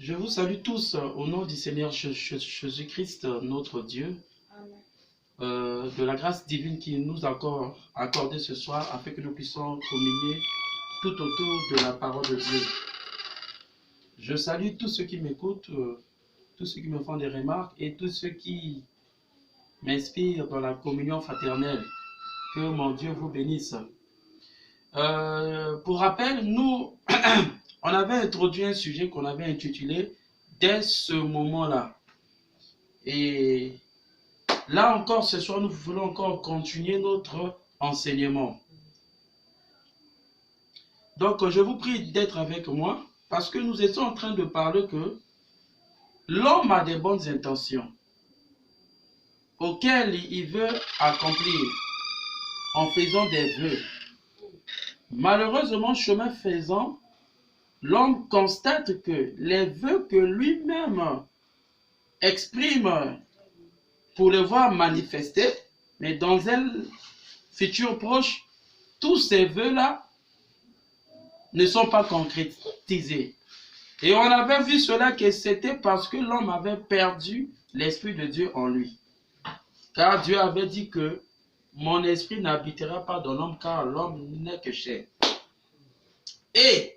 Je vous salue tous au nom du Seigneur Jésus-Christ, notre Dieu, de la grâce divine qui nous a encore accordé ce soir afin que nous puissions communier tout autour de la parole de Dieu. Je salue tous ceux qui m'écoutent, tous ceux qui me font des remarques et tous ceux qui m'inspirent dans la communion fraternelle. Que mon Dieu vous bénisse. Pour rappel, nous, on avait introduit un sujet qu'on avait intitulé « Dès ce moment-là ». Et là encore, ce soir, nous voulons encore continuer notre enseignement. Donc, je vous prie d'être avec moi parce que nous étions en train de parler que l'homme a des bonnes intentions auxquelles il veut accomplir en faisant des vœux. Malheureusement, chemin faisant, l'homme constate que les vœux que lui-même exprime pour les voir manifester, mais dans un futur proche, tous ces vœux-là ne sont pas concrétisés. Et on avait vu cela que c'était parce que l'homme avait perdu l'Esprit de Dieu en lui. Car Dieu avait dit que mon esprit n'habitera pas dans l'homme, car l'homme n'est que chair. Et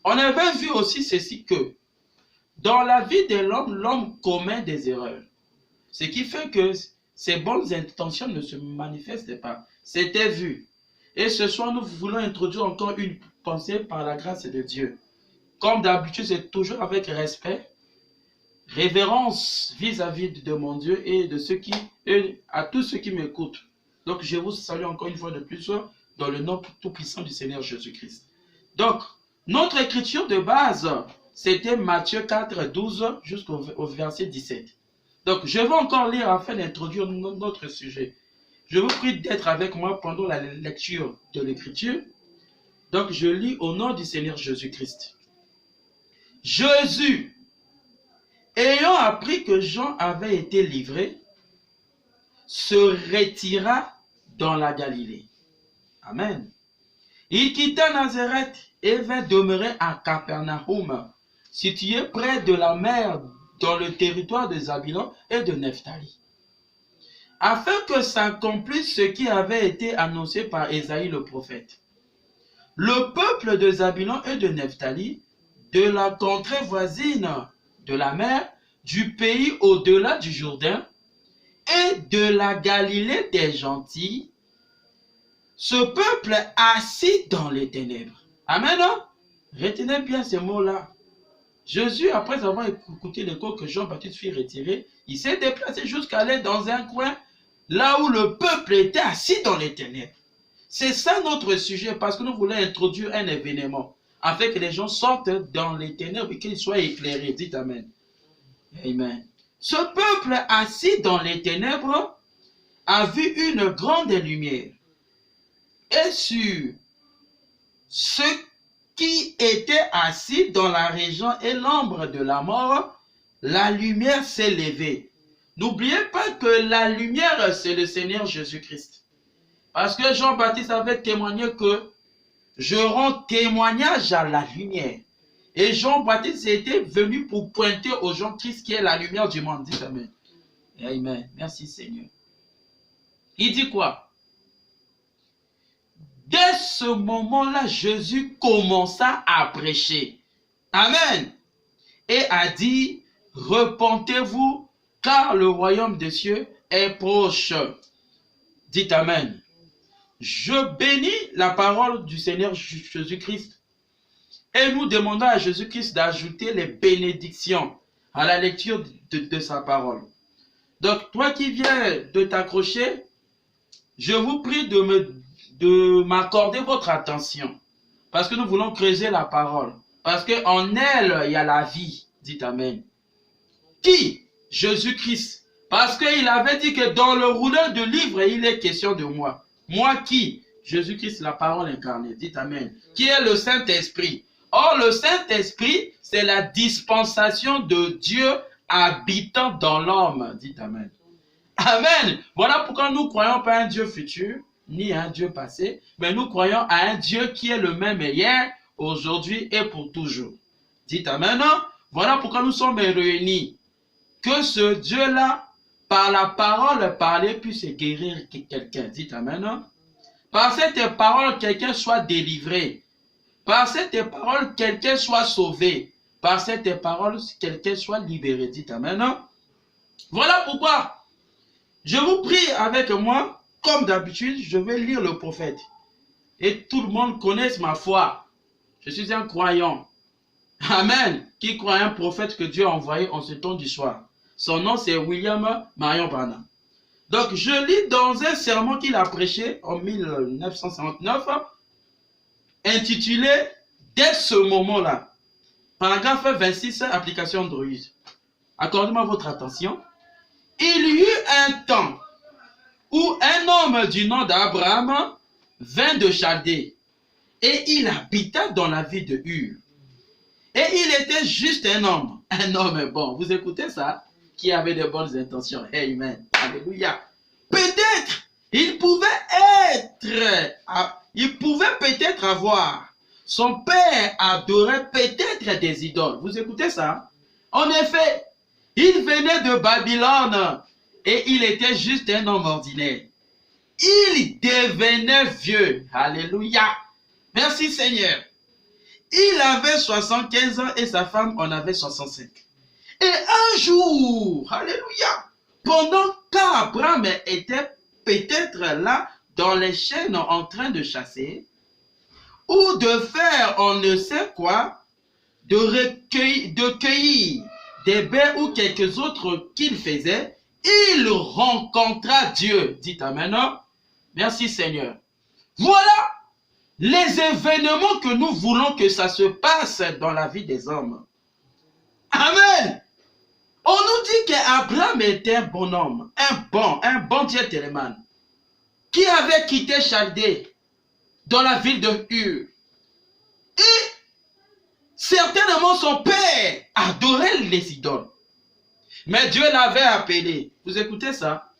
on avait vu aussi ceci que dans la vie de l'homme, l'homme commet des erreurs. Ce qui fait que ses bonnes intentions ne se manifestent pas. C'était vu. Et ce soir, nous voulons introduire encore une pensée par la grâce de Dieu. Comme d'habitude, c'est toujours avec respect, révérence vis-à-vis de mon Dieu et de ceux qui, et à tous ceux qui m'écoutent. Donc, je vous salue encore une fois de plus dans le nom tout-puissant du Seigneur Jésus-Christ. Donc, notre écriture de base, c'était Matthieu 4, 12 jusqu'au verset 17. Donc, je vais encore lire afin d'introduire notre sujet. Je vous prie d'être avec moi pendant la lecture de l'écriture. Donc, je lis au nom du Seigneur Jésus-Christ. Jésus, ayant appris que Jean avait été livré, se retira dans la Galilée. Amen. Il quitta Nazareth et vint demeurer à Capernaum, situé près de la mer dans le territoire de Zabulon et de Nephtali, afin que s'accomplisse ce qui avait été annoncé par Ésaïe le prophète. Le peuple de Zabulon et de Nephtali, de la contrée voisine de la mer, du pays au-delà du Jourdain, et de la Galilée des gentils, ce peuple assis dans les ténèbres. Amen. Retenez bien ces mots-là. Jésus, après avoir écouté l'écho que Jean-Baptiste fit retirer, il s'est déplacé jusqu'à aller dans un coin là où le peuple était assis dans les ténèbres. C'est ça notre sujet, parce que nous voulons introduire un événement afin que les gens sortent dans les ténèbres et qu'ils soient éclairés. Dites Amen. Amen. Ce peuple assis dans les ténèbres a vu une grande lumière. Et sur ceux qui étaient assis dans la région et l'ombre de la mort, la lumière s'est levée. N'oubliez pas que la lumière, c'est le Seigneur Jésus-Christ. Parce que Jean-Baptiste avait témoigné que je rends témoignage à la lumière. Et Jean-Baptiste était venu pour pointer aux gens Christ qui est la lumière du monde. Dites Amen. Amen. Merci Seigneur. Il dit quoi? Dès ce moment-là, Jésus commença à prêcher. Amen. Et a dit, repentez-vous, car le royaume des cieux est proche. Dites Amen. Je bénis la parole du Seigneur Jésus-Christ. Et nous demandons à Jésus-Christ d'ajouter les bénédictions à la lecture de sa parole. Donc, toi qui viens de t'accrocher, je vous prie de m'accorder votre attention. Parce que nous voulons creuser la parole. Parce qu'en elle, il y a la vie. Dites Amen. Qui? Jésus-Christ. Parce qu'il avait dit que dans le rouleur de livre, il est question de moi. Moi qui? Jésus-Christ, la parole incarnée. Dites Amen. Qui est le Saint-Esprit? Or, le Saint-Esprit, c'est la dispensation de Dieu habitant dans l'homme. Dites Amen. Amen. Voilà pourquoi nous ne croyons pas à un Dieu futur, ni à un Dieu passé, mais nous croyons à un Dieu qui est le même hier, aujourd'hui et pour toujours. Dites Amen. Voilà pourquoi nous sommes réunis. Que ce Dieu-là, par la parole parlée, puisse guérir quelqu'un. Dites amen. Par cette parole, quelqu'un soit délivré. Par cette parole, quelqu'un soit sauvé. Par cette parole, quelqu'un soit libéré. Dites amen. Voilà pourquoi je vous prie avec moi, comme d'habitude, je vais lire le prophète. Et tout le monde connaisse ma foi. Je suis un croyant. Amen. Qui croit un prophète que Dieu a envoyé en ce temps du soir. Son nom c'est William Marion Branham. Donc je lis dans un sermon qu'il a prêché en 1959, intitulé « Dès ce moment-là ». Paragraphe 26, application Android. Accordez-moi votre attention. Il y eut un temps où un homme du nom d'Abraham vint de Chaldée et il habita dans la ville de Ur. Et il était juste un homme bon. Vous écoutez ça? Qui avait de bonnes intentions. Amen. Alléluia. Peut-être, il pouvait peut-être avoir. Son père adorait peut-être des idoles. Vous écoutez ça? En effet, il venait de Babylone et il était juste un homme ordinaire. Il devenait vieux. Alléluia. Merci Seigneur. Il avait 75 ans et sa femme en avait 65. Et un jour, alléluia, pendant qu'Abraham était peut-être là dans les chaînes en train de chasser, ou de faire on ne sait quoi, de cueillir des baies ou quelques autres qu'il faisait, il rencontra Dieu. Dites amen. Merci Seigneur. Voilà les événements que nous voulons que ça se passe dans la vie des hommes. Amen. On nous dit qu'Abraham était un bon homme, un bon gentleman, qui avait quitté Chaldée dans la ville de Ur. Et certainement son père adorait les idoles. Mais Dieu l'avait appelé. Vous écoutez ça?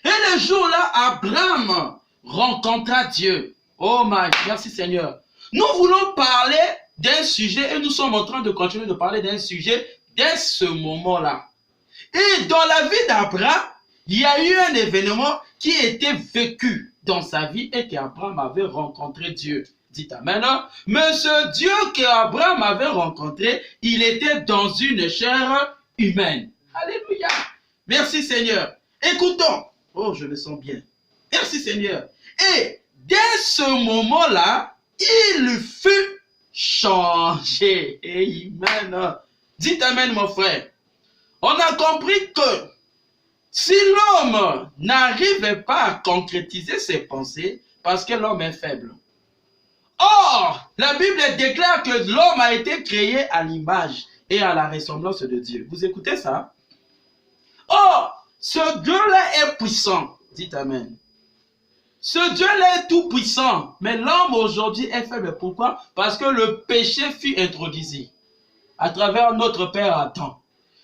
Et le jour-là, Abraham rencontra Dieu. Oh my, merci Seigneur. Nous voulons parler d'un sujet et nous sommes en train de continuer de parler d'un sujet dès ce moment-là. Et dans la vie d'Abraham, il y a eu un événement qui était vécu dans sa vie et qu'Abraham avait rencontré Dieu. Dites amen. Mais ce Dieu qu'Abraham avait rencontré, il était dans une chair humaine. Alléluia. Merci Seigneur. Écoutons. Oh, je le sens bien. Merci Seigneur. Et dès ce moment-là, il fut changé. Amen. Dites amen, mon frère. On a compris que si l'homme n'arrive pas à concrétiser ses pensées, parce que l'homme est faible. Or, la Bible déclare que l'homme a été créé à l'image et à la ressemblance de Dieu. Vous écoutez ça? Or, ce Dieu-là est puissant. Dites amen. Ce Dieu-là est tout puissant. Mais l'homme aujourd'hui est faible. Pourquoi? Parce que le péché fut introduit à travers notre Père Adam.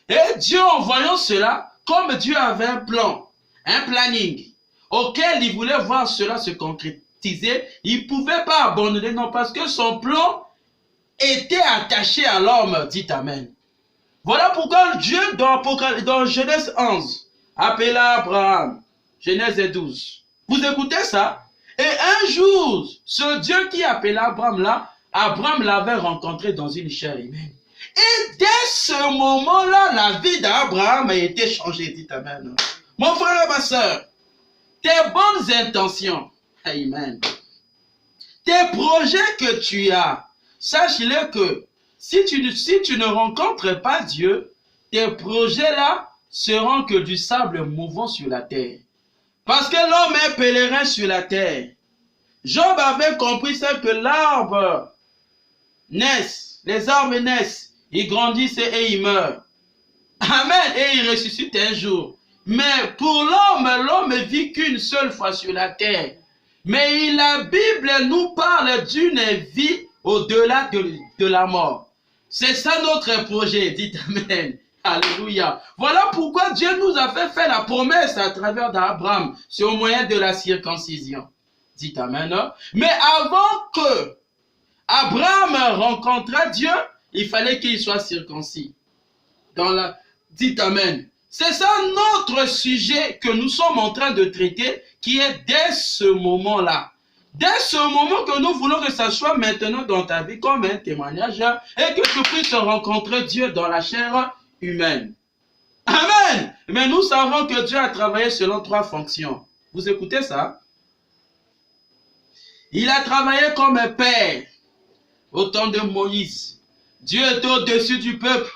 Et Dieu, en voyant cela, comme Dieu avait un plan, un planning, auquel il voulait voir cela se concrétiser, il ne pouvait pas abandonner, non, parce que son plan était attaché à l'homme. Dites amen. Voilà pourquoi Dieu, dans Genèse 11, appela Abraham, Genèse 12. Vous écoutez ça? Et un jour, ce Dieu qui appela Abraham là, Abraham l'avait rencontré dans une chair humaine. Et dès ce moment-là, la vie d'Abraham a été changée. Dites amen. Mon frère et ma soeur, tes bonnes intentions, amen, tes projets que tu as, sache-le que si tu ne rencontres pas Dieu, tes projets-là seront que du sable mouvant sur la terre. Parce que l'homme est pèlerin sur la terre. Job avait compris ça, que l'arbre naissent, les arbres naissent, ils grandissent et ils meurent. Amen. Et ils ressuscitent un jour. Mais pour l'homme, l'homme vit qu'une seule fois sur la terre. Mais la Bible nous parle d'une vie au-delà de la mort. C'est ça notre projet. Dites amen. Alléluia. Voilà pourquoi Dieu nous a fait faire la promesse à travers d'Abraham. C'est au moyen de la circoncision. Dites amen. Mais avant que Abraham rencontra Dieu, il fallait qu'il soit circoncis. Dites Amen. C'est ça notre sujet que nous sommes en train de traiter, qui est dès ce moment-là. Dès ce moment que nous voulons que ça soit maintenant dans ta vie comme un témoignage et que tu puisses rencontrer Dieu dans la chair humaine. Amen. Mais nous savons que Dieu a travaillé selon 3 fonctions. Vous écoutez ça? Il a travaillé comme un père au temps de Moïse. Dieu était au-dessus du peuple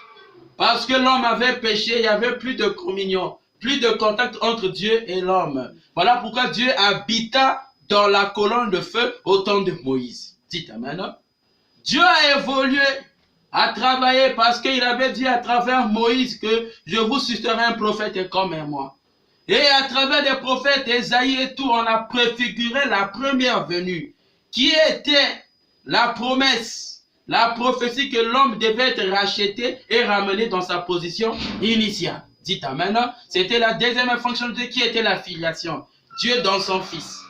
parce que l'homme avait péché, il n'y avait plus de communion, plus de contact entre Dieu et l'homme. Voilà pourquoi Dieu habita dans la colonne de feu au temps de Moïse. Dites Amen. Dieu a évolué, a travaillé parce qu'il avait dit à travers Moïse que je vous susciterai un prophète comme moi. Et à travers des prophètes, Ésaïe et tout, on a préfiguré la première venue, qui était la promesse, la prophétie que l'homme devait être racheté et ramené dans sa position initiale. Dites Amen. C'était la deuxième fonctionnalité qui était la filiation. Dieu dans son Fils.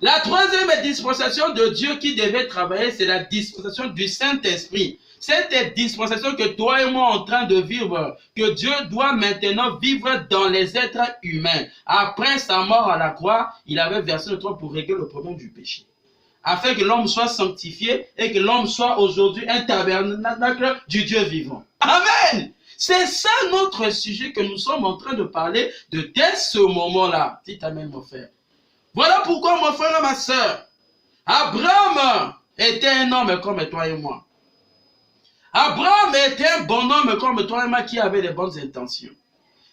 La troisième dispensation de Dieu qui devait travailler, c'est la dispensation du Saint-Esprit. Cette dispensation que toi et moi en train de vivre, que Dieu doit maintenant vivre dans les êtres humains. Après sa mort à la croix, il avait versé le sang pour régler le problème du péché. Afin que l'homme soit sanctifié et que l'homme soit aujourd'hui un tabernacle du Dieu vivant. Amen! C'est ça notre sujet que nous sommes en train de parler de dès ce moment-là. Dites Amen, mon frère. Voilà pourquoi, mon frère et ma soeur, Abraham était un homme comme toi et moi. Abraham était un bon homme comme toi et moi qui avait de bonnes intentions.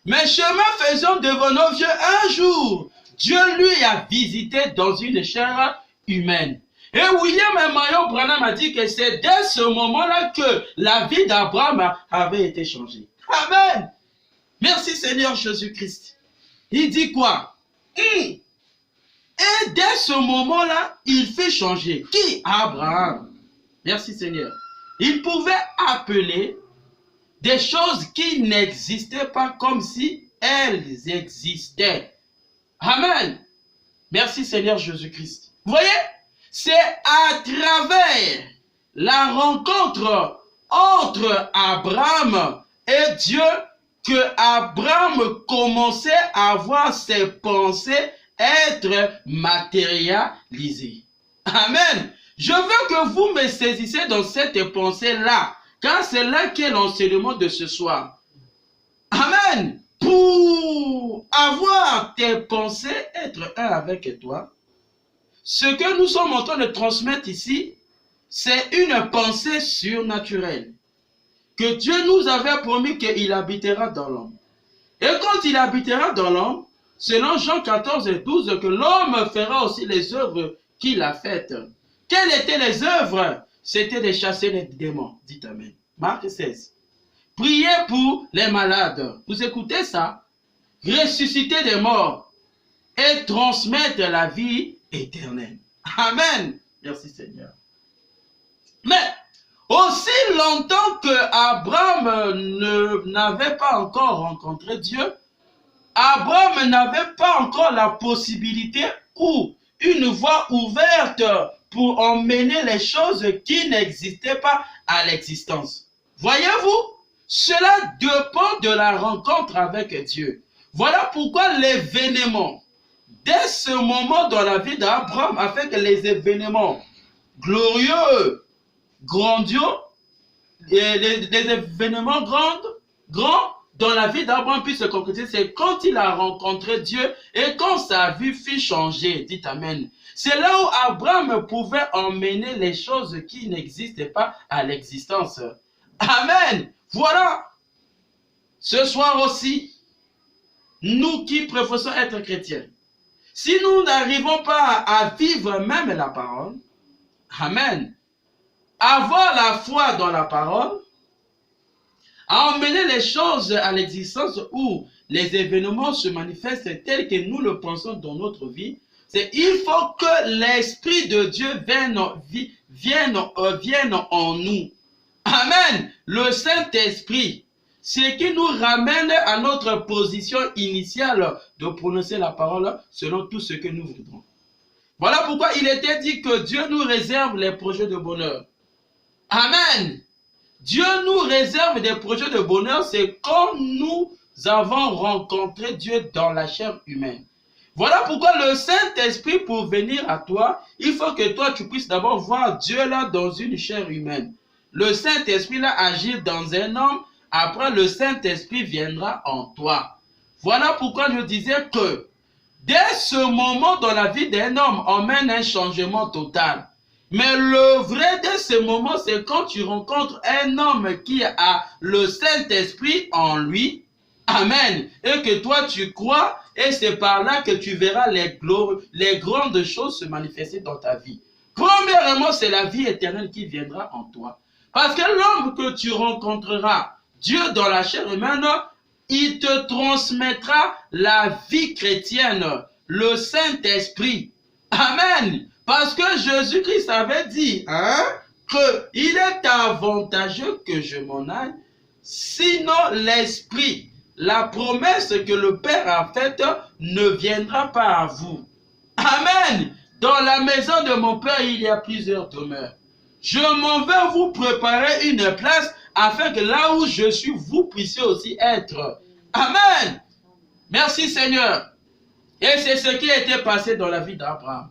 Mais chemin faisant devenant vieux, un jour, Dieu lui a visité dans une chair humaine. Et William Marion Branham a dit que c'est dès ce moment-là que la vie d'Abraham avait été changée. Amen. Merci Seigneur Jésus-Christ. Il dit quoi? Et dès ce moment-là, il fait changer. Qui? Abraham. Merci Seigneur. Il pouvait appeler des choses qui n'existaient pas comme si elles existaient. Amen. Merci Seigneur Jésus-Christ. Vous voyez? C'est à travers la rencontre entre Abraham et Dieu que Abraham commençait à voir ses pensées être matérialisées. Amen. Je veux que vous me saisissez dans cette pensée-là, car c'est là qu'est l'enseignement de ce soir. Amen. Pour avoir tes pensées, être un avec toi, ce que nous sommes en train de transmettre ici, c'est une pensée surnaturelle. Que Dieu nous avait promis qu'il habitera dans l'homme. Et quand il habitera dans l'homme, selon Jean 14 et 12, que l'homme fera aussi les œuvres qu'il a faites. Quelles étaient les œuvres? C'était de chasser les démons. Dites Amen. Marc 16. Prier pour les malades. Vous écoutez ça? Ressusciter des morts et transmettre la vie éternelle. Amen. Merci Seigneur. Mais aussi longtemps que Abraham n'avait pas encore rencontré Dieu, Abraham n'avait pas encore la possibilité ou une voie ouverte pour emmener les choses qui n'existaient pas à l'existence. Voyez-vous, cela dépend de la rencontre avec Dieu. Voilà pourquoi l'événement, dès ce moment dans la vie d'Abraham, a fait que les événements glorieux, grandioses, les événements grands dans la vie d'Abraham puissent se concrétiser, c'est quand il a rencontré Dieu et quand sa vie fut changée. Dites Amen. C'est là où Abraham pouvait emmener les choses qui n'existaient pas à l'existence. Amen. Voilà. Ce soir aussi, nous qui professons être chrétiens, si nous n'arrivons pas à vivre même la parole, Amen, avoir la foi dans la parole, à emmener les choses à l'existence où les événements se manifestent tels que nous le pensons dans notre vie, c'est il faut que l'Esprit de Dieu vienne en nous. Amen. Le Saint-Esprit, ce qui nous ramène à notre position initiale de prononcer la parole selon tout ce que nous voudrons. Voilà pourquoi il était dit que Dieu nous réserve les projets de bonheur. Amen. Dieu nous réserve des projets de bonheur, c'est quand nous avons rencontré Dieu dans la chair humaine. Voilà pourquoi le Saint-Esprit, pour venir à toi, il faut que toi, tu puisses d'abord voir Dieu là dans une chair humaine. Le Saint-Esprit là agit dans un homme, après le Saint-Esprit viendra en toi. Voilà pourquoi je disais que dès ce moment dans la vie d'un homme, on mène un changement total. Mais le vrai de ce moment, c'est quand tu rencontres un homme qui a le Saint-Esprit en lui. Amen. Et que toi, tu crois, et c'est par là que tu verras les grandes choses se manifester dans ta vie. Premièrement, c'est la vie éternelle qui viendra en toi. Parce que l'homme que tu rencontreras, Dieu dans la chair humaine, il te transmettra la vie chrétienne, le Saint-Esprit. Amen. Parce que Jésus-Christ avait dit qu'il est avantageux que je m'en aille, sinon l'Esprit, la promesse que le Père a faite, ne viendra pas à vous. Amen. Dans la maison de mon Père, il y a plusieurs demeures. Je m'en vais vous préparer une place afin que là où je suis, vous puissiez aussi être. Amen. Merci Seigneur. Et c'est ce qui a été passé dans la vie d'Abraham.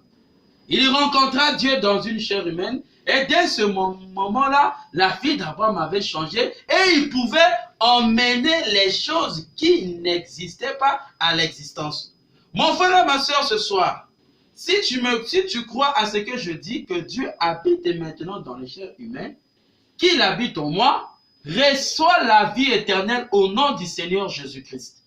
Il rencontra Dieu dans une chair humaine et dès ce moment-là, la vie d'Abraham avait changé et il pouvait emmener les choses qui n'existaient pas à l'existence. Mon frère et ma soeur, ce soir, si tu crois à ce que je dis, que Dieu habite maintenant dans les chairs humaines, qu'il habite en moi, reçois la vie éternelle au nom du Seigneur Jésus-Christ.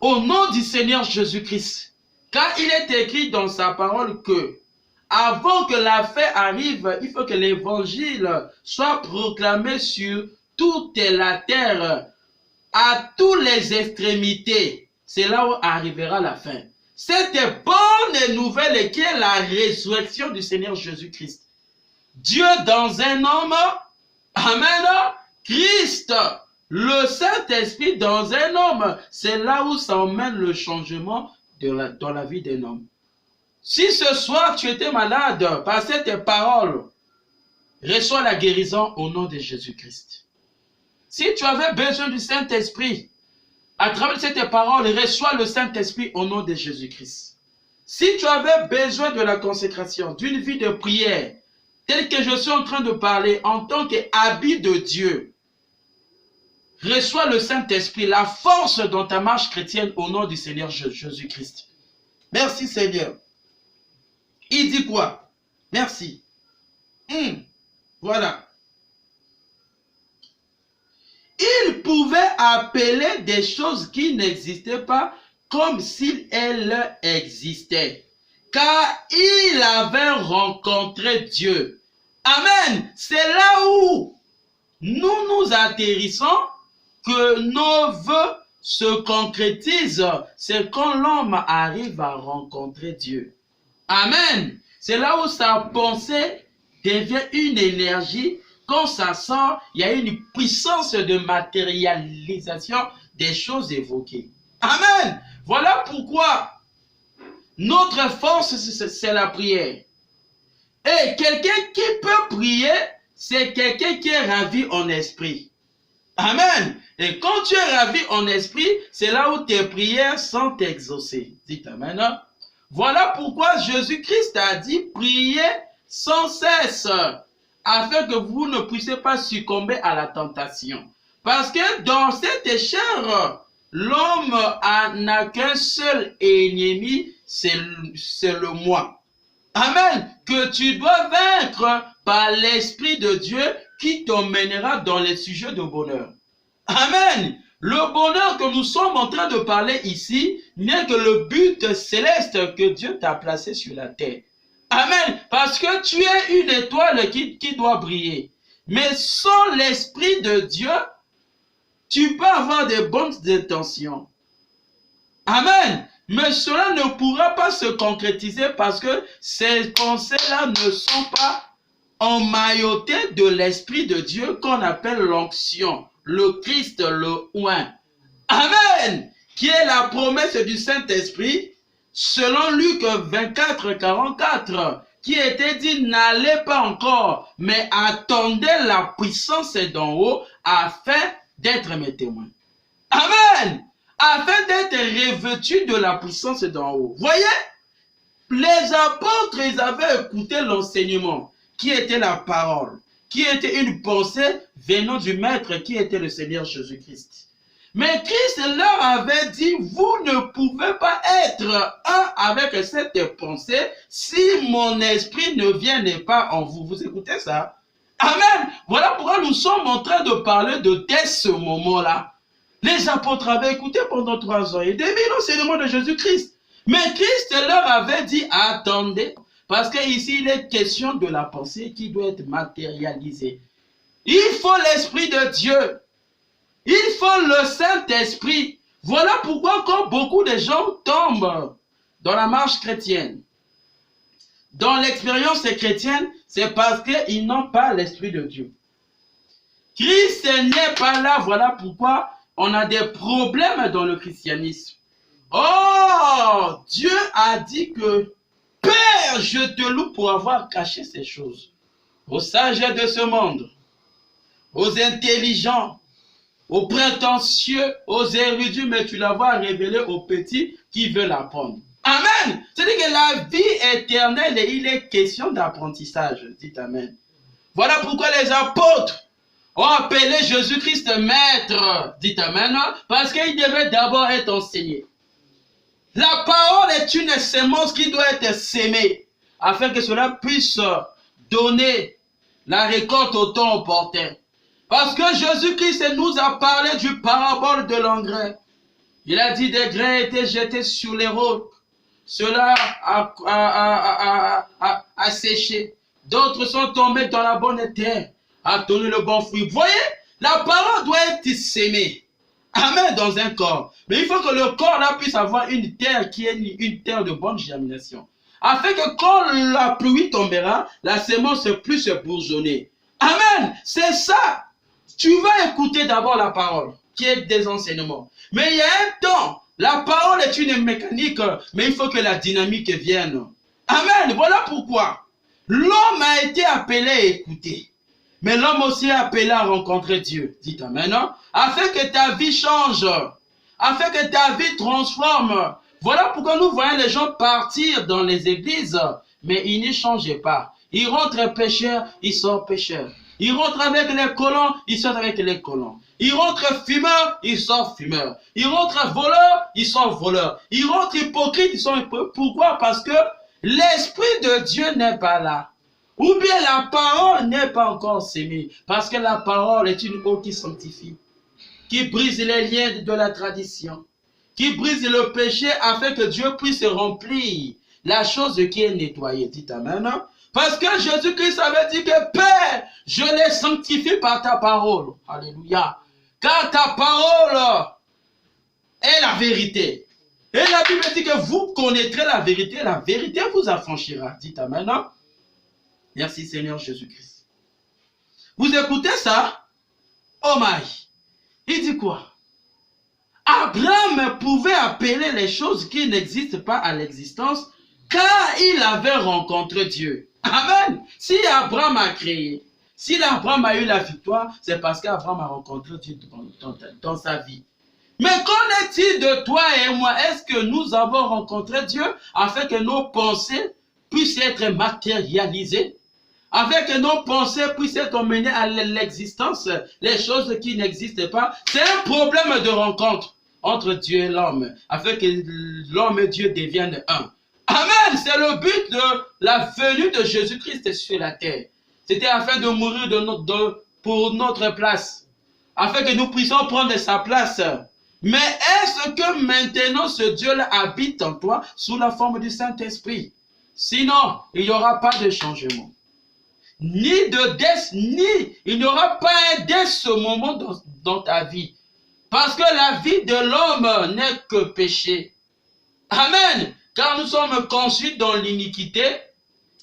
Au nom du Seigneur Jésus-Christ. Car il est écrit dans sa parole que, avant que la fin arrive, il faut que l'évangile soit proclamé sur toute la terre, à toutes les extrémités. C'est là où arrivera la fin. Cette bonne nouvelle qui est la résurrection du Seigneur Jésus-Christ. Dieu dans un homme, amen, Christ, le Saint-Esprit dans un homme, c'est là où ça emmène le changement dans la vie d'un homme. Si ce soir tu étais malade, par cette parole, reçois la guérison au nom de Jésus-Christ. Si tu avais besoin du Saint-Esprit, à travers cette parole, reçois le Saint-Esprit au nom de Jésus-Christ. Si tu avais besoin de la consécration, d'une vie de prière, telle que je suis en train de parler en tant qu'habit de Dieu, reçois le Saint-Esprit, la force dans ta marche chrétienne au nom du Seigneur Jésus-Christ. Merci Seigneur. Il dit quoi? Merci. Voilà. Il pouvait appeler des choses qui n'existaient pas comme si elles existaient. Car il avait rencontré Dieu. Amen. C'est là où nous atterrissons, que nos vœux se concrétisent. C'est quand l'homme arrive à rencontrer Dieu. Amen. C'est là où sa pensée devient une énergie. Quand ça sort, il y a une puissance de matérialisation des choses évoquées. Amen. Voilà pourquoi notre force, c'est la prière. Et quelqu'un qui peut prier, c'est quelqu'un qui est ravi en esprit. Amen. Et quand tu es ravi en esprit, c'est là où tes prières sont exaucées. Dites Amen. Voilà pourquoi Jésus-Christ a dit, priez sans cesse, afin que vous ne puissiez pas succomber à la tentation. Parce que dans cette chair, l'homme n'a qu'un seul ennemi, c'est le moi. Amen. Que tu dois vaincre par l'Esprit de Dieu qui t'emmènera dans les sujets de bonheur. Amen. Le bonheur que nous sommes en train de parler ici n'est que le but céleste que Dieu t'a placé sur la terre. Amen. Parce que tu es une étoile qui doit briller. Mais sans l'Esprit de Dieu, tu peux avoir de bonnes intentions. Amen. Mais cela ne pourra pas se concrétiser parce que ces pensées-là ne sont pas emmaillotées de l'Esprit de Dieu qu'on appelle l'onction, le Christ, le oint. Amen. Qui est la promesse du Saint-Esprit selon Luc 24, 44. qui était dit, n'allez pas encore, mais attendez la puissance d'en haut afin d'être mes témoins. Amen. Afin d'être revêtus de la puissance d'en haut. Voyez, les apôtres, ils avaient écouté l'enseignement, qui était la parole, qui était une pensée venant du Maître, qui était le Seigneur Jésus-Christ. Mais Christ leur avait dit, vous ne pouvez pas être un avec cette pensée si mon esprit ne vient pas en vous. Vous écoutez ça? Amen. Voilà pourquoi nous sommes en train de parler de dès ce moment-là. Les apôtres avaient écouté pendant 3 ans et demi l'enseignement de Jésus-Christ. Mais Christ leur avait dit, attendez, parce qu'ici il est question de la pensée qui doit être matérialisée. Il faut l'Esprit de Dieu. Il faut le Saint-Esprit. Voilà pourquoi quand beaucoup de gens tombent dans la marche chrétienne, dans l'expérience chrétienne, c'est parce qu'ils n'ont pas l'Esprit de Dieu. Christ n'est pas là. Voilà pourquoi on a des problèmes dans le christianisme. Oh, Dieu a dit que Père, je te loue pour avoir caché ces choses aux sages de ce monde, aux intelligents, aux prétentieux, aux érudits, mais tu la vois révéler aux petits qui veulent apprendre. Amen. C'est-à-dire que la vie éternelle, il est question d'apprentissage. Dites Amen. Voilà pourquoi les apôtres ont appelé Jésus-Christ maître. Dites Amen. Parce qu'il devait d'abord être enseigné. La parole est une sémence qui doit être sémée afin que cela puisse donner la récolte au temps opportun. Parce que Jésus-Christ nous a parlé du parabole de l'engrais. Il a dit des grains étaient jetés sur les rocs. Cela a séché. D'autres sont tombés dans la bonne terre, a donné le bon fruit. Vous voyez, la parole doit être sémée. Amen, dans un corps. Mais il faut que le corps là puisse avoir une terre qui est une terre de bonne germination. Afin que quand la pluie tombera, la sémence puisse bourgeonner. Amen, c'est ça. Tu vas écouter d'abord la parole, qui est des enseignements. Mais il y a un temps, la parole est une mécanique, mais il faut que la dynamique vienne. Amen, voilà pourquoi. L'homme a été appelé à écouter. Mais l'homme aussi est appelé à rencontrer Dieu. Dites Amen. Afin que ta vie change. Afin que ta vie transforme. Voilà pourquoi nous voyons les gens partir dans les églises. Mais ils n'y changent pas. Ils rentrent pécheurs, ils sortent pécheurs. Ils rentrent avec les colons, ils sortent avec les colons. Ils rentrent fumeurs, ils sortent fumeurs. Ils rentrent voleurs, ils sont voleurs. Ils rentrent hypocrites, ils sont hypocrites. Pourquoi? Parce que l'Esprit de Dieu n'est pas là. Ou bien la parole n'est pas encore sémée. Parce que la parole est une eau qui sanctifie, qui brise les liens de la tradition, qui brise le péché afin que Dieu puisse remplir la chose qui est nettoyée. Dites Amen. Parce que Jésus-Christ avait dit que Père, je les sanctifie par ta parole. Alléluia. Car ta parole est la vérité. Et la Bible dit que vous connaîtrez la vérité vous affranchira. Dites Amen. Merci Seigneur Jésus-Christ. Vous écoutez ça? Oh my. Il dit quoi? Abraham pouvait appeler les choses qui n'existent pas à l'existence car il avait rencontré Dieu. Amen. Si Abraham a créé, si Abraham a eu la victoire, c'est parce qu'Abraham a rencontré Dieu dans sa vie. Mais qu'en est-il de toi et moi? Est-ce que nous avons rencontré Dieu afin que nos pensées puissent être matérialisées? Afin que nos pensées puissent être emmenées à l'existence, les choses qui n'existent pas? C'est un problème de rencontre entre Dieu et l'homme, afin que l'homme et Dieu deviennent un. Amen, c'est le but de la venue de Jésus-Christ sur la terre. C'était afin de mourir pour notre place, afin que nous puissions prendre sa place. Mais est-ce que maintenant ce Dieu-là habite en toi sous la forme du Saint-Esprit? Sinon, il n'y aura pas de changement. Ni il n'y aura pas un dès ce moment dans ta vie. Parce que la vie de l'homme n'est que péché. Amen. Car nous sommes conçus dans l'iniquité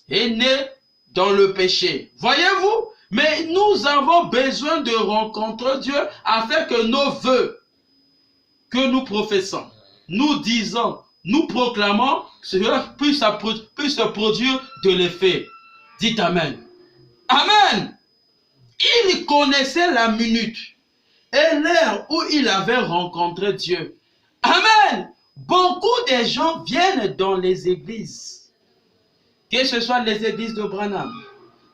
et nés dans le péché. Voyez-vous? Mais nous avons besoin de rencontrer Dieu afin que nos vœux que nous professons, nous disons nous proclamons que cela puisse se produire de l'effet. Dites Amen. Amen. Il connaissait la minute et l'heure où il avait rencontré Dieu. Amen. Beaucoup de gens viennent dans les églises, que ce soit les églises de Branham,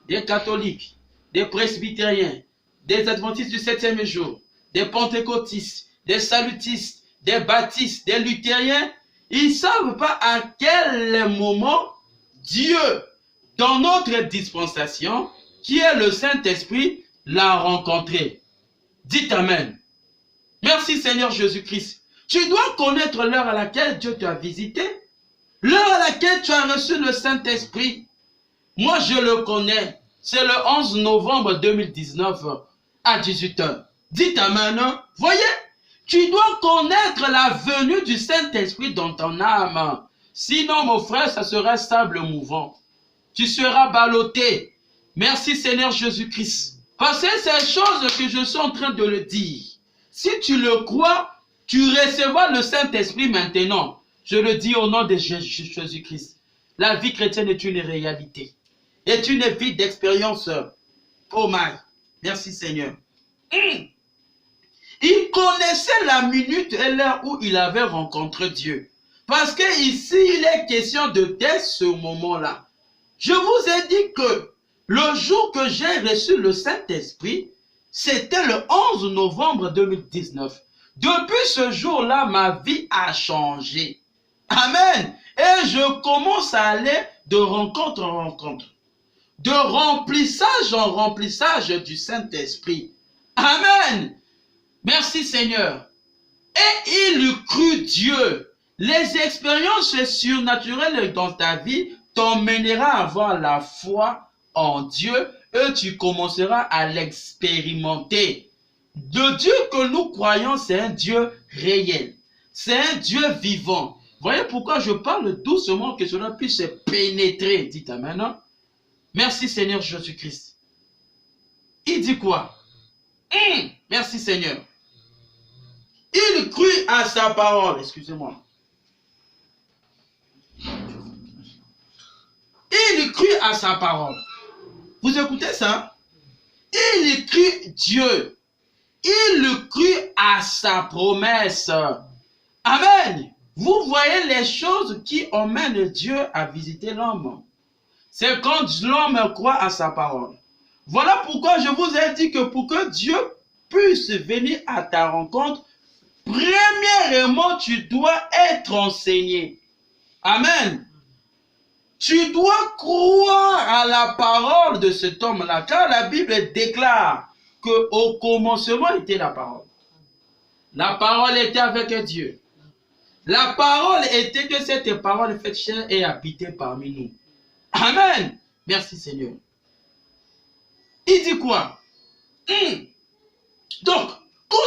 des catholiques, des presbytériens, des adventistes du 7e jour, des pentecôtistes, des salutistes, des baptistes, des luthériens. Ils ne savent pas à quel moment Dieu, dans notre dispensation, qui est le Saint-Esprit, l'a rencontré. Dites Amen. Merci Seigneur Jésus-Christ. Tu dois connaître l'heure à laquelle Dieu t'a visité, l'heure à laquelle tu as reçu le Saint-Esprit. Moi, je le connais. C'est le 11 novembre 2019 à 18h. Dites Amen. Voyez, tu dois connaître la venue du Saint-Esprit dans ton âme. Sinon, mon frère, ça sera sable mouvant. Tu seras ballotté. Merci Seigneur Jésus-Christ. Parce que c'est ces choses que je suis en train de le dire. Si tu le crois, tu recevras le Saint-Esprit maintenant. Je le dis au nom de Jésus-Christ. La vie chrétienne est une réalité. Est une vie d'expérience. Oh my. Merci Seigneur. Il connaissait la minute et l'heure où il avait rencontré Dieu. Parce que ici, il est question de dès ce moment-là. Je vous ai dit que le jour que j'ai reçu le Saint-Esprit, c'était le 11 novembre 2019. Depuis ce jour-là, ma vie a changé. Amen. Et je commence à aller de rencontre en rencontre, de remplissage en remplissage du Saint-Esprit. Amen. Merci Seigneur. Et il crut Dieu. Les expériences surnaturelles dans ta vie t'emmèneront à avoir la foi en Dieu et tu commenceras à l'expérimenter. Le Dieu que nous croyons, c'est un Dieu réel. C'est un Dieu vivant. Voyez pourquoi je parle doucement que cela puisse pénétrer. Dites Amen. Merci Seigneur Jésus-Christ. Il dit quoi? Merci Seigneur. Il crut à sa parole. Excusez-moi. Il crut à sa parole. Vous écoutez ça? Il crut Dieu. Il crut à sa promesse. Amen. Vous voyez les choses qui emmènent Dieu à visiter l'homme. C'est quand l'homme croit à sa parole. Voilà pourquoi je vous ai dit que pour que Dieu puisse venir à ta rencontre, premièrement, tu dois être enseigné. Amen. Tu dois croire à la parole de cet homme-là, car la Bible déclare qu'au commencement était la parole. La parole était avec Dieu. La parole était que cette parole faite chair et habitée parmi nous. Amen. Merci Seigneur. Il dit quoi? Donc,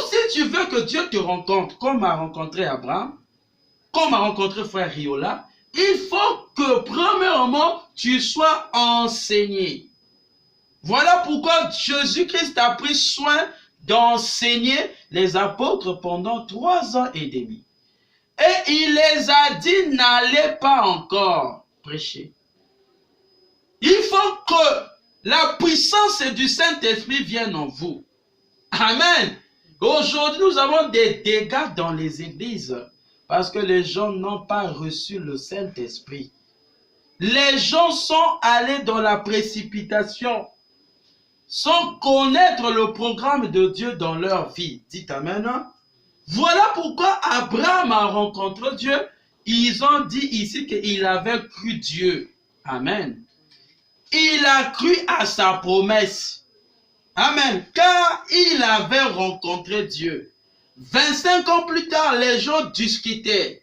si tu veux que Dieu te rencontre, comme a rencontré Abraham, comme a rencontré frère Riola, il faut que premièrement, tu sois enseigné. Voilà pourquoi Jésus-Christ a pris soin d'enseigner les apôtres pendant 3 ans et demi. Et il les a dit, n'allez pas encore prêcher. Il faut que la puissance du Saint-Esprit vienne en vous. Amen. Aujourd'hui, nous avons des dégâts dans les églises parce que les gens n'ont pas reçu le Saint-Esprit. Les gens sont allés dans la précipitation sans connaître le programme de Dieu dans leur vie. Dites Amen. Voilà pourquoi Abraham a rencontré Dieu. Ils ont dit ici qu'il avait cru Dieu. Amen. Il a cru à sa promesse. Amen. Car il avait rencontré Dieu. 25 ans plus tard, les gens discutaient,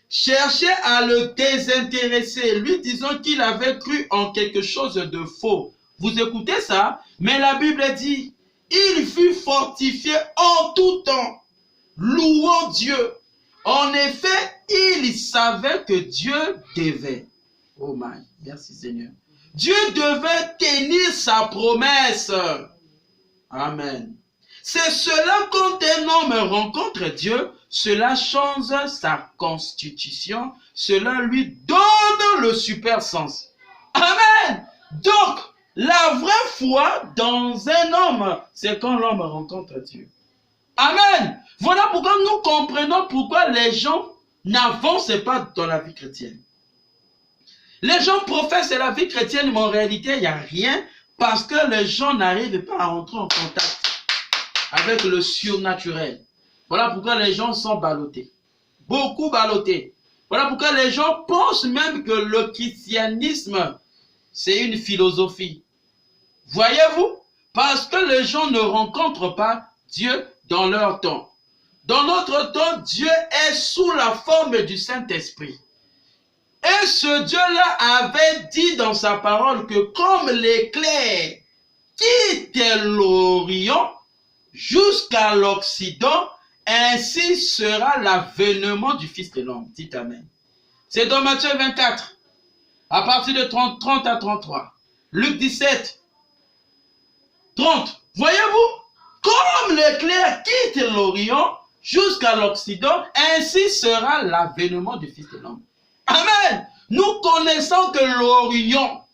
cherchaient à le désintéresser, lui disant qu'il avait cru en quelque chose de faux. Vous écoutez ça? Mais la Bible dit, il fut fortifié en tout temps, louant Dieu. En effet, il savait que Dieu devait. Oh my, merci Seigneur. Dieu devait tenir sa promesse. Amen. C'est cela quand un homme rencontre Dieu, cela change sa constitution, cela lui donne le super sens. Amen. Donc, la vraie foi dans un homme, c'est quand l'homme rencontre Dieu. Amen. Voilà pourquoi nous comprenons pourquoi les gens n'avancent pas dans la vie chrétienne. Les gens professent la vie chrétienne, mais en réalité, il n'y a rien parce que les gens n'arrivent pas à entrer en contact avec le surnaturel. Voilà pourquoi les gens sont ballottés. Beaucoup ballottés. Voilà pourquoi les gens pensent même que le christianisme, c'est une philosophie. Voyez-vous? Parce que les gens ne rencontrent pas Dieu dans leur temps. Dans notre temps, Dieu est sous la forme du Saint-Esprit. Et ce Dieu-là avait dit dans sa parole que comme l'éclair quitte l'Orient jusqu'à l'Occident, ainsi sera l'avènement du Fils de l'homme. Dites Amen. C'est dans Matthieu 24, à partir de 30 à 33. Luc 17, 30. Voyez-vous, comme l'éclair quitte l'Orient jusqu'à l'Occident, ainsi sera l'avènement du Fils de l'homme. Amen. Nous connaissons que l'Orient,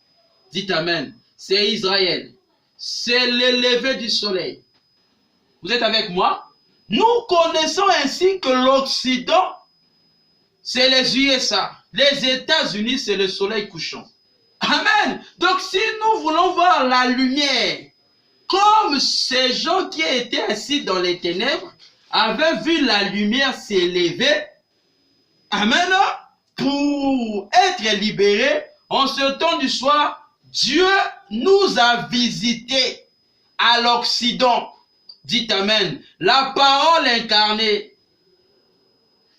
dites Amen, c'est Israël. C'est le lever du soleil. Vous êtes avec moi? Nous connaissons ainsi que l'Occident, c'est les USA. Les États-Unis, c'est le soleil couchant. Amen. Donc si nous voulons voir la lumière, comme ces gens qui étaient assis dans les ténèbres avaient vu la lumière s'élever, amen, pour être libérés, en ce temps du soir, Dieu nous a visités à l'Occident. Dites Amen. La parole incarnée,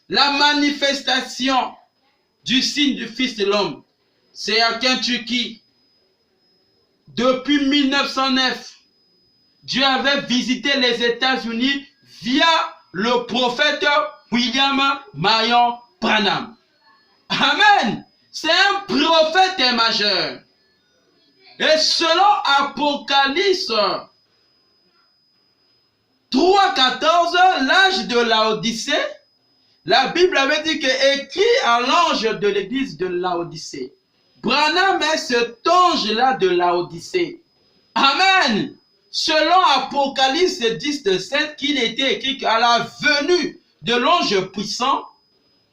la manifestation du signe du Fils de l'homme, c'est à Kentucky. Depuis 1909, Dieu avait visité les États-Unis via le prophète William Marion Branham. Amen. C'est un prophète majeur. Et selon Apocalypse 3,14, l'âge de Laodicée, la Bible avait dit que écrit à l'ange de l'église de Laodicée. Branham est cet ange-là de Laodicée. Amen. Selon Apocalypse 10,7, qu'il était écrit qu'à la venue de l'ange puissant,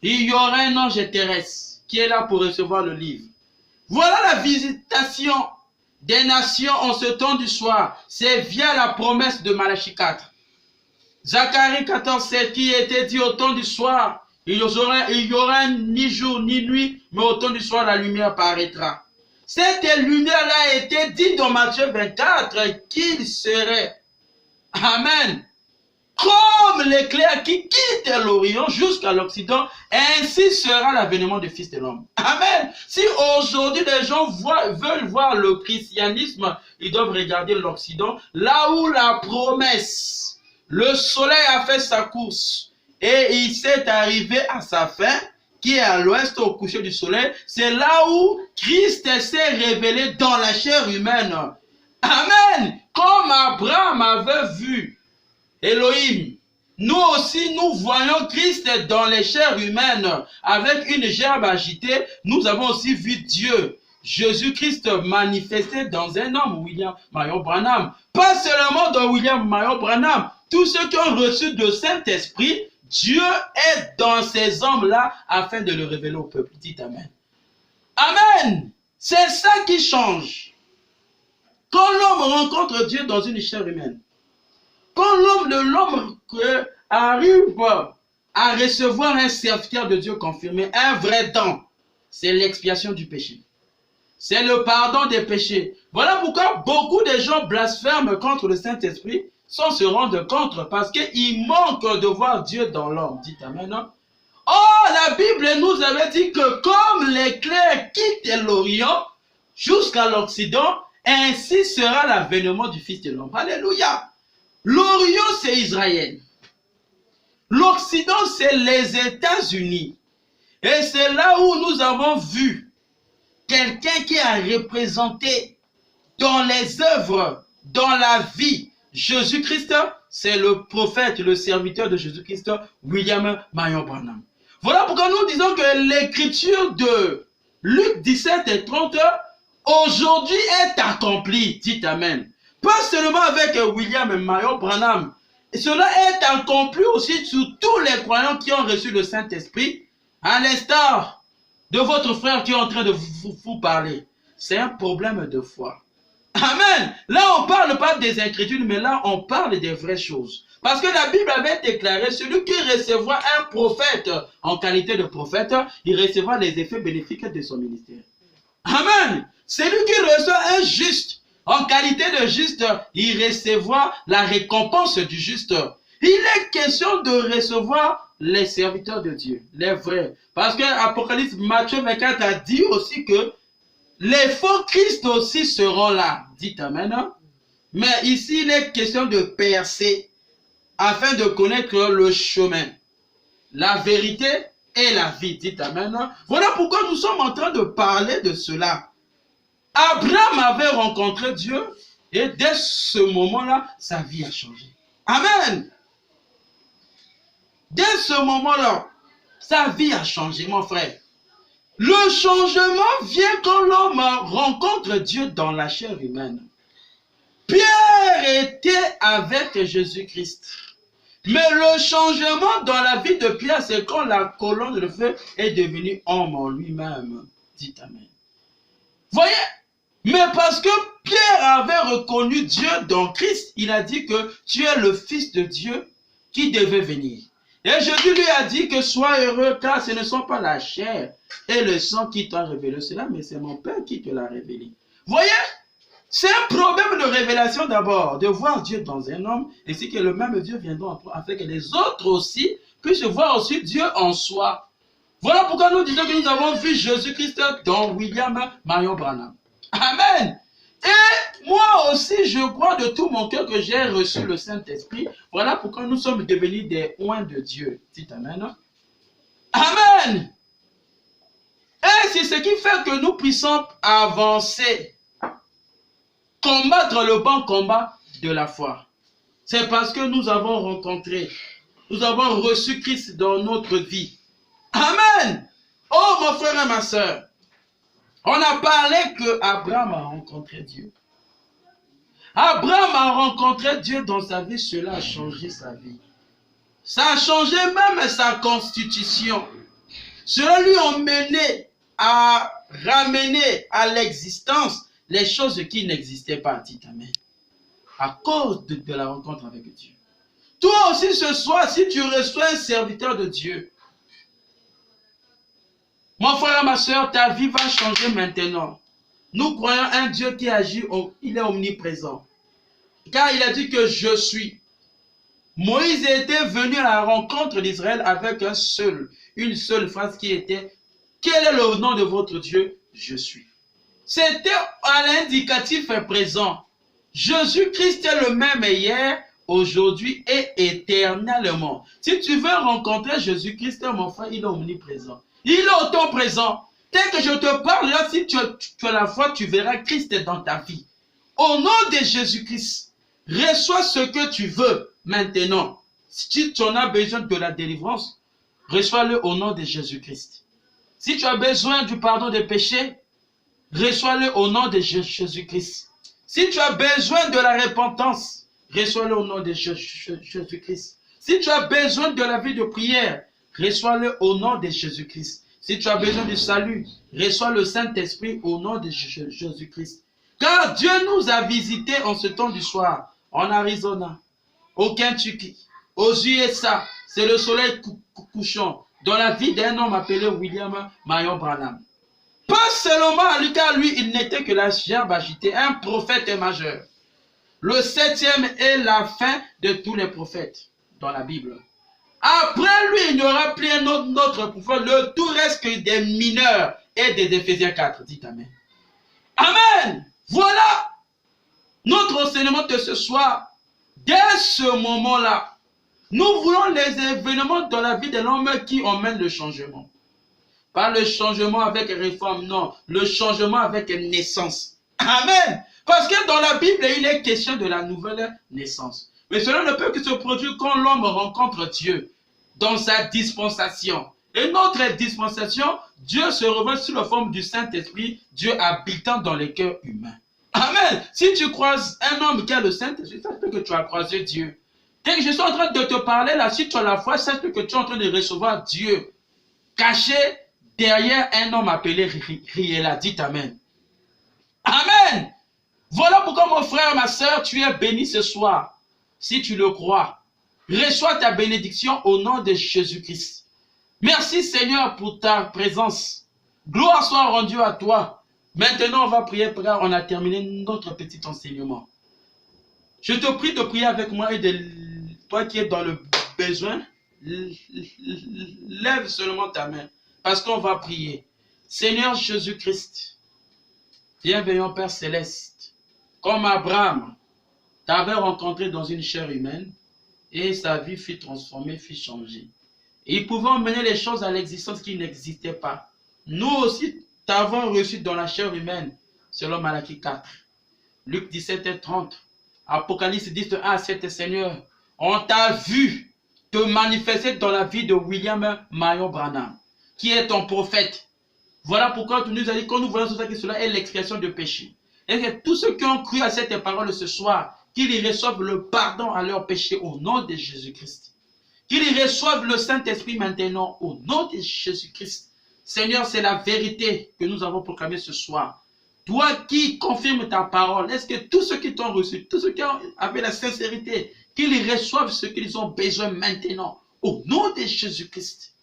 il y aura un ange terrestre qui est là pour recevoir le livre. Voilà la visitation des nations en ce temps du soir. C'est via la promesse de Malachie 4. Zacharie 14,7 qui était dit au temps du soir, il y aura ni jour ni nuit, mais au temps du soir la lumière paraîtra. Cette lumière-là a été dit dans Matthieu 24 qu'il serait, amen, comme l'éclair qui quitte l'Orient jusqu'à l'Occident, ainsi sera l'avènement du Fils de l'homme. Amen. Si aujourd'hui les gens veulent voir le christianisme, ils doivent regarder l'Occident, là où la promesse, le soleil a fait sa course et il s'est arrivé à sa fin, qui est à l'ouest au coucher du soleil, c'est là où Christ s'est révélé dans la chair humaine. Amen. Comme Abraham avait vu Elohim, nous aussi nous voyons Christ dans les chairs humaines. Avec une gerbe agitée, nous avons aussi vu Dieu, Jésus-Christ manifesté dans un homme, William Marion Branham. Pas seulement dans William Marion Branham, tous ceux qui ont reçu le Saint-Esprit, Dieu est dans ces hommes-là afin de le révéler au peuple. Dites Amen. Amen. C'est ça qui change. Quand l'homme rencontre Dieu dans une chair humaine, quand l'homme arrive à recevoir un serviteur de Dieu confirmé, un vrai don, c'est l'expiation du péché. C'est le pardon des péchés. Voilà pourquoi beaucoup de gens blasphèment contre le Saint-Esprit sans se rendre compte parce qu'il manque de voir Dieu dans l'homme. Dites Amen. Oh, la Bible nous avait dit que comme l'éclair quitte l'Orient jusqu'à l'Occident, ainsi sera l'avènement du Fils de l'homme. Alléluia. L'Orient, c'est Israël. L'Occident, c'est les États-Unis. Et c'est là où nous avons vu quelqu'un qui a représenté dans les œuvres, dans la vie, Jésus-Christ, c'est le prophète, le serviteur de Jésus-Christ, William Marion Branham. Voilà pourquoi nous disons que l'écriture de Luc 17 et 30 aujourd'hui est accomplie. Dites Amen. Pas seulement avec William Marion Branham. Cela est accompli aussi sur tous les croyants qui ont reçu le Saint-Esprit, à l'instar de votre frère qui est en train de vous parler. C'est un problème de foi. Amen. Là, on ne parle pas des incrédules, mais là, on parle des vraies choses. Parce que la Bible avait déclaré, celui qui recevra un prophète en qualité de prophète, il recevra les effets bénéfiques de son ministère. Amen. Celui qui reçoit un juste en qualité de juste, il recevra la récompense du juste. Il est question de recevoir les serviteurs de Dieu, les vrais. Parce que Apocalypse, Matthieu 24 a dit aussi que les faux Christ aussi seront là. Dites Amen. Mais ici, il est question de percer afin de connaître le chemin, la vérité et la vie. Dites Amen. Voilà pourquoi nous sommes en train de parler de cela. Abraham avait rencontré Dieu et dès ce moment-là, sa vie a changé. Amen. Dès ce moment-là, sa vie a changé, mon frère. Le changement vient quand l'homme rencontre Dieu dans la chair humaine. Pierre était avec Jésus-Christ. Mais le changement dans la vie de Pierre, c'est quand la colonne de feu est devenue homme en lui-même. Dites Amen. Voyez, mais parce que Pierre avait reconnu Dieu dans Christ, il a dit que tu es le Fils de Dieu qui devait venir. Et Jésus lui a dit que sois heureux car ce ne sont pas la chair et le sang qui t'ont révélé cela, mais c'est mon Père qui te l'a révélé. Voyez, c'est un problème de révélation d'abord, de voir Dieu dans un homme, ainsi que le même Dieu viendra en toi, afin que les autres aussi puissent voir aussi Dieu en soi. Voilà pourquoi nous disons que nous avons vu Jésus-Christ dans William Marion Branham. Amen. Et moi aussi, je crois de tout mon cœur que j'ai reçu le Saint-Esprit. Voilà pourquoi nous sommes devenus des oints de Dieu. Dites Amen. Amen. Et c'est ce qui fait que nous puissions avancer, combattre le bon combat de la foi. C'est parce que nous avons rencontré, nous avons reçu Christ dans notre vie. Amen. Oh mon frère et ma soeur, on a parlé que Abraham a rencontré Dieu. Abraham a rencontré Dieu dans sa vie, cela a changé sa vie. Ça a changé même sa constitution. Cela lui a mené à ramener à l'existence les choses qui n'existaient pas. Dites Amen. À cause de la rencontre avec Dieu. Toi aussi ce soir, si tu reçois un serviteur de Dieu, mon frère et ma soeur, ta vie va changer maintenant. Nous croyons un Dieu qui agit, il est omniprésent. Car il a dit que je suis. Moïse était venu à la rencontre d'Israël avec une seule phrase qui était « Quel est le nom de votre Dieu? Je suis ». C'était à l'indicatif présent. Jésus-Christ est le même hier, aujourd'hui et éternellement. Si tu veux rencontrer Jésus-Christ, mon frère, il est omniprésent. Il est autant présent. Tel que je te parle là, si tu as la foi, tu verras Christ dans ta vie. Au nom de Jésus-Christ, reçois ce que tu veux maintenant. Si tu en as besoin de la délivrance, reçois-le au nom de Jésus-Christ. Si tu as besoin du pardon des péchés, reçois-le au nom de Jésus-Christ. Si tu as besoin de la repentance, reçois-le au nom de Jésus-Christ. Si tu as besoin de la vie de prière, reçois-le au nom de Jésus-Christ. Si tu as besoin du salut, reçois le Saint-Esprit au nom de Jésus-Christ. Car Dieu nous a visités en ce temps du soir, en Arizona, au Kentucky, aux USA. C'est le soleil couchant dans la vie d'un homme appelé William Marion Branham. Pas seulement à lui, car lui, il n'était que la gerbe agitée, un prophète majeur. Le 7e est la fin de tous les prophètes dans la Bible. Après lui, il n'y aura plus un autre prophète. Le tout reste que des mineurs et des Éphésiens 4. Dites Amen. Amen. Voilà notre enseignement de ce soir. Dès ce moment-là, nous voulons les événements dans la vie de l'homme qui emmènent le changement. Pas le changement avec réforme, non. Le changement avec naissance. Amen. Parce que dans la Bible, il est question de la nouvelle naissance. Mais cela ne peut que se produire quand l'homme rencontre Dieu dans sa dispensation. Et notre dispensation, Dieu se révèle sous la forme du Saint-Esprit, Dieu habitant dans les cœurs humains. Amen. Si tu croises un homme qui a le Saint-Esprit, sache que tu as croisé Dieu. Dès que je suis en train de te parler là, si tu as la foi, sache que tu es en train de recevoir Dieu. Caché derrière un homme appelé Riela. Dites Amen. Amen. Voilà pourquoi mon frère, ma soeur, tu es béni ce soir. Si tu le crois, reçois ta bénédiction au nom de Jésus-Christ. Merci Seigneur pour ta présence. Gloire soit rendue à toi. Maintenant, on va prier, frère. On a terminé notre petit enseignement. Je te prie de prier avec moi et de toi qui es dans le besoin, lève seulement ta main parce qu'on va prier. Seigneur Jésus-Christ, bienveillant Père Céleste, comme Abraham t'avait rencontré dans une chair humaine et sa vie fut transformée, fut changée. Et il pouvait emmener les choses à l'existence qui n'existaient pas. Nous aussi t'avons reçu dans la chair humaine, selon Malachie 4, Luc 17 et 30, Apocalypse 10, 1 à 7, Seigneur. On t'a vu te manifester dans la vie de William Marion Branham, qui est ton prophète. Voilà pourquoi tu nous as dit, quand nous voyons tout ça, que cela est l'expiation de péché. Et que tous ceux qui ont cru à cette parole ce soir, qu'ils reçoivent le pardon à leurs péchés au nom de Jésus-Christ. Qu'ils reçoivent le Saint-Esprit maintenant au nom de Jésus-Christ. Seigneur, c'est la vérité que nous avons proclamée ce soir. Toi qui confirmes ta parole, est-ce que tous ceux qui t'ont reçu, tous ceux qui ont avec la sincérité, qu'ils reçoivent ce qu'ils ont besoin maintenant, au nom de Jésus-Christ,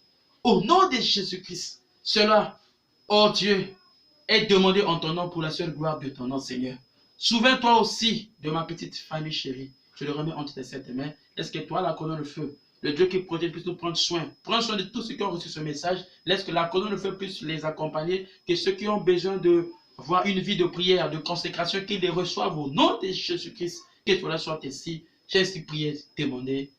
au nom de Jésus-Christ, cela, oh Dieu, est demandé en ton nom pour la seule gloire de ton nom, Seigneur. Souviens-toi aussi de ma petite famille chérie. Je le remets entre tes sept mains. Est-ce que toi, la colonne de feu, le Dieu qui protège, puisse nous prendre soin. Prends soin de tous ceux qui ont reçu ce message. Laisse que la colonne de feu puisse les accompagner, que ceux qui ont besoin de avoir une vie de prière, de consécration, qu'ils les reçoivent au nom de Jésus-Christ. Que cela soit ainsi. J'ai ainsi prié, demandé.